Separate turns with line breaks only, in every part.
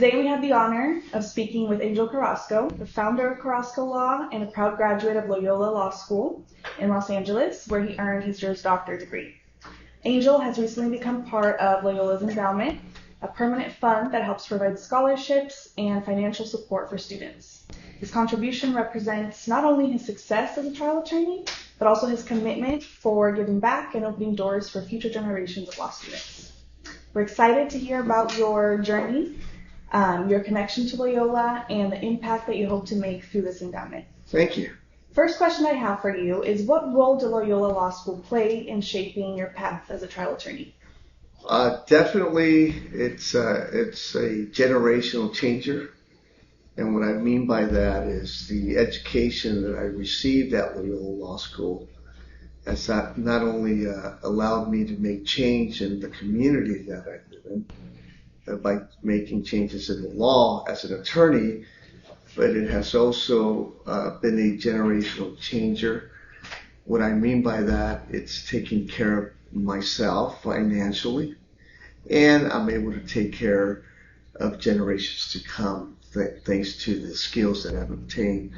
Today we have the honor of speaking with Angel Carrazco, the founder of Carrazco Law and a proud graduate of Loyola Law School in Los Angeles, where he earned his Juris Doctor degree. Angel has recently become part of Loyola's Endowment, a permanent fund that helps provide scholarships and financial support for students. His contribution represents not only his success as a trial attorney, but also his commitment for giving back and opening doors for future generations of law students. We're excited to hear about your journey, your connection to Loyola, and the impact that you hope to make through this endowment.
Thank you.
First question I have for you is, what role did Loyola Law School play in shaping your path as a trial attorney?
Definitely, it's a generational changer. And what I mean by that is the education that I received at Loyola Law School has not only allowed me to make change in the community that I live in, by making changes in the law as an attorney, but it has also been a generational changer. What I mean by that, it's taking care of myself financially, and I'm able to take care of generations to come thanks to the skills that I've obtained.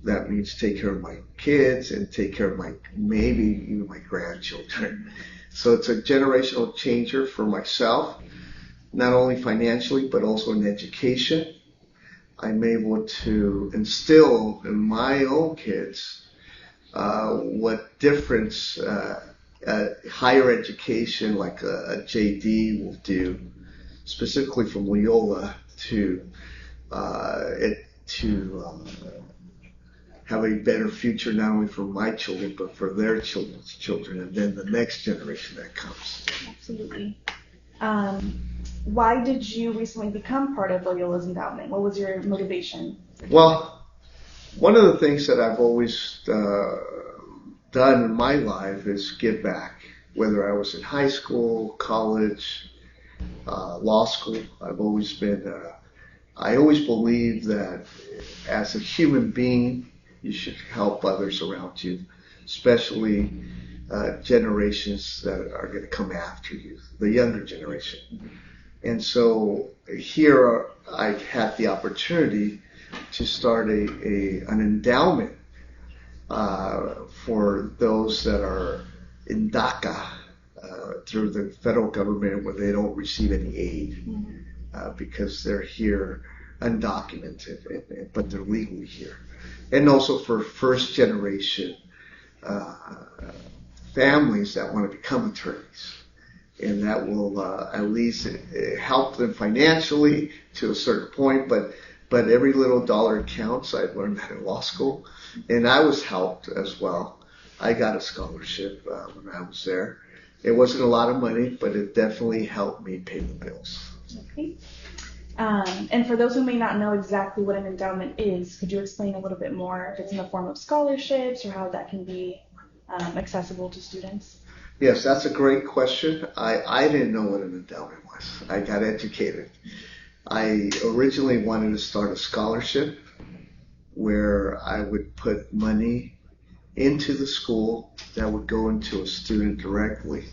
That means take care of my kids and take care of maybe even my grandchildren. So it's a generational changer for myself, not only financially, but also in education. I'm able to instill in my own kids what difference higher education like a JD will do, specifically from Loyola, to have a better future not only for my children, but for their children's children, and then the next generation that comes.
Absolutely. Why did you recently become part of Loyola's endowment? What was your motivation?
Well, one of the things that I've always done in my life is give back. Whether I was in high school, college, law school, I've always been, I always believe that as a human being, you should help others around you, especially generations that are going to come after you, the younger generation. And so here I had the opportunity to start an endowment for those that are in DACA through the federal government, where they don't receive any aid because they're here undocumented, but they're legally here. And also for first generation families that want to become attorneys. And that will at least help them financially to a certain point, but every little dollar counts. I learned that in law school, and I was helped as well. I got a scholarship when I was there. It wasn't a lot of money, but it definitely helped me pay the bills.
Okay. And for those who may not know exactly what an endowment is, could you explain a little bit more if it's in the form of scholarships or how that can be accessible to students?
Yes, that's a great question. I didn't know what an endowment was. I got educated. I originally wanted to start a scholarship where I would put money into the school that would go into a student directly.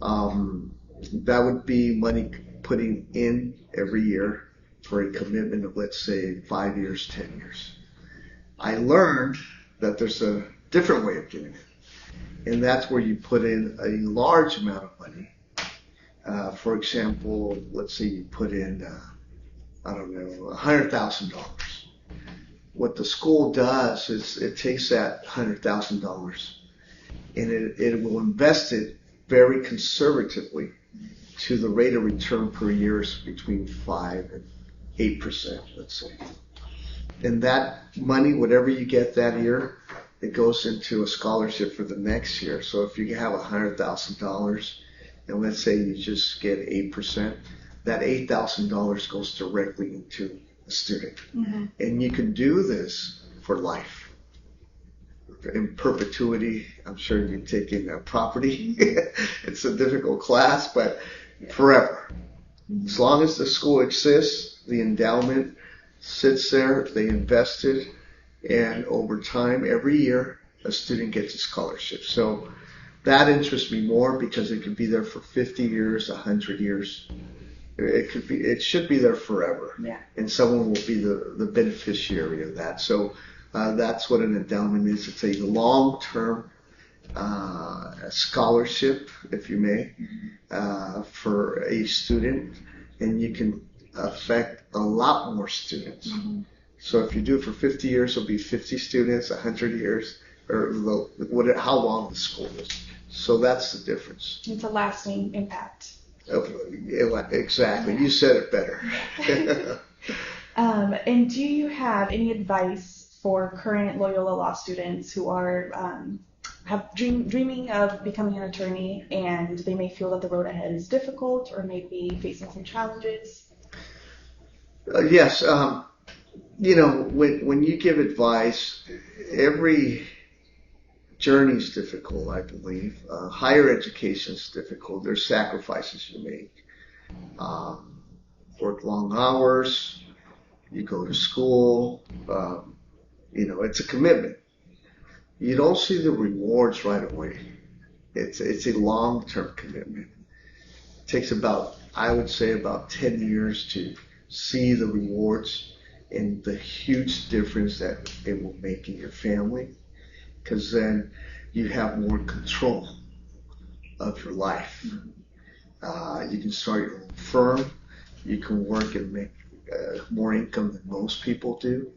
That would be money putting in every year for a commitment of, let's say, 5 years, 10 years. I learned that there's a different way of doing it. And that's where you put in a large amount of money. For example, let's say you put in, $100,000. What the school does is it takes that $100,000 and it will invest it very conservatively to the rate of return per year is between 5 and 8%, let's say. And that money, whatever you get that year, it goes into a scholarship for the next year. So if you have $100,000 and let's say you just get 8%, that $8,000 goes directly into a student. Mm-hmm. And you can do this for life. In perpetuity, I'm sure you've taken a property. It's a difficult class, but forever. Mm-hmm. As long as the school exists, the endowment sits there, they invested, and over time, every year, a student gets a scholarship. So that interests me more because it can be there for 50 years, 100 years. It should be there forever.
Yeah.
And someone will be the beneficiary of that. So that's what an endowment is. It's a long-term scholarship, if you may, for a student, and you can affect a lot more students. Mm-hmm. So if you do it for 50 years, it'll be 50 students, 100 years, or how long the school is. So that's the difference.
It's a lasting impact.
Exactly. You said it better.
And do you have any advice for current Loyola Law students who are dreaming of becoming an attorney, and they may feel that the road ahead is difficult or may be facing some challenges?
Yes. When you give advice, every journey is difficult, I believe. Higher education is difficult. There's sacrifices you make. Work long hours. You go to school. It's a commitment. You don't see the rewards right away. It's a long-term commitment. It takes I would say about 10 years to see the rewards and the huge difference that it will make in your family, because then you have more control of your life. You can start your own firm. You can work and make more income than most people do.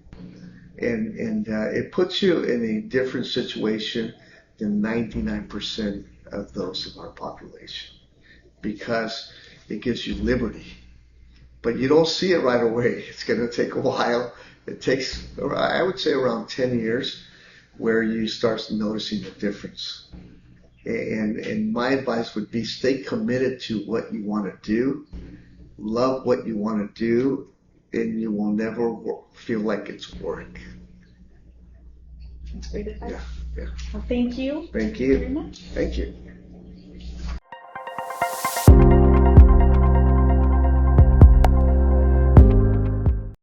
And it puts you in a different situation than 99% of those in our population, because it gives you liberty. But you don't see it right away. It's going to take a while. It takes, I would say, around 10 years where you start noticing the difference. And my advice would be, stay committed to what you want to do. Love what you want to do, and you will never feel like it's work.
That's great advice.
Yeah.
Well, thank you.
Thank you.
Very much.
Thank you.